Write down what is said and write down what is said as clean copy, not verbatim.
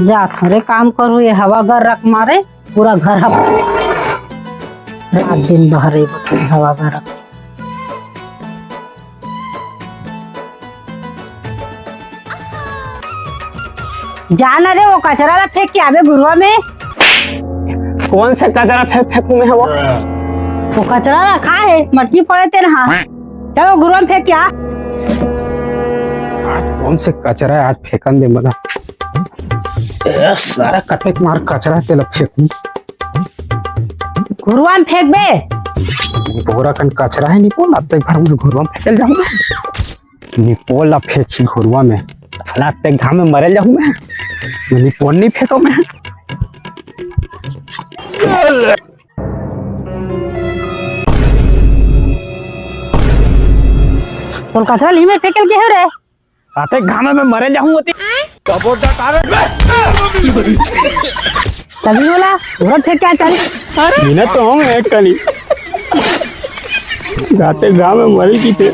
जा थोड़े काम करू, ये हवा घर रख मारे पूरा घर रात दिन बहरे हवा घर रख। जाना रे वो कचरा ला फेंक के आवे गुरुआ में। कौन सा कचरा फेंकू में है वो? वो कचरा रखा है, मटकी पड़े थे ना। चलो गुरुआ में फेंक के आ। आज कौन से कचरा है आज फेंकन दे मना। सारा कतेक मार कचरा तेल फेंकू। गुरुआ में फेंक बे। बोरा कन कचरा है निपोल अब तक भर में घुरवा में फेंकल जाऊँ। निपोल अब फेंकी घुरवा में, साला तक घाम में मरल जाऊँ मैं। निपोल नहीं फेंको मैं। तो कचरा ली में फेंकल के है रे। आते घाम में मरल जाऊँ होती। तभी बोला घुरा फेंक के चल। बिना तो हम एक कली गाते गाँव में मरल की थे।